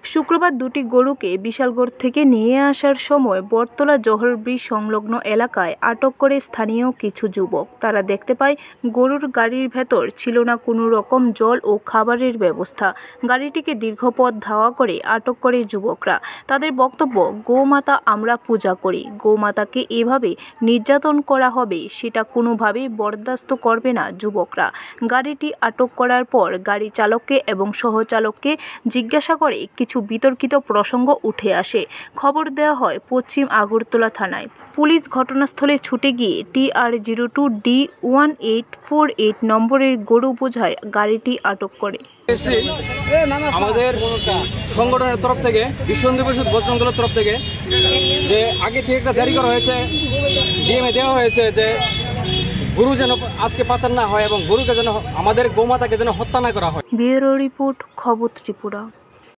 শুক্রবার দুটি গরুকে বিশালগড় থেকে নিয়ে আসার সময় বটতলা জহর ব্রিজ সংলগ্ন এলাকায় আটক করে স্থানীয় কিছু যুবক। তারা দেখতে পায় গরুর গাড়ির ভেতর ছিল না কোনো রকম জল ও খাবারের ব্যবস্থা। গাড়িটিকে দীর্ঘ পথ ধাওয়া করে আটক করে যুবকরা। তাদের বক্তব্য, গোমাতা আমরা পূজা করি, গোমাতাকে এভাবে নির্যাতন করা হবে সেটা কোনোভাবেই বরদাস্ত করবে না যুবকরা। গাড়িটি আটক করার পর গাড়ি চালককে এবং সহচালককে জিজ্ঞাসা করে কিছু বিতর্কিত প্রসঙ্গ উঠে আসে। খবর দেওয়া হয় পশ্চিম আগরতলা থানায়। পুলিশ ঘটনাস্থলে ছুটে গিয়ে TR02D1848 নম্বরের গরু বোঝাই গাড়িটি আটক করে। আমাদের সংগঠনের তরফ থেকে, বিশ্ব হিন্দু পরিষদ বজরং তরফ থেকে যে আগে থেকে একটা জারি করা হয়েছে, ডিএমএ দেওয়া হয়েছে যে গরু যেন আজকে পাচার না হয় এবং গরুকে যেন, আমাদের গোমাতাকে যেন হত্যা না করা হয়। ব্যুরো রিপোর্ট, খবর ত্রিপুরা।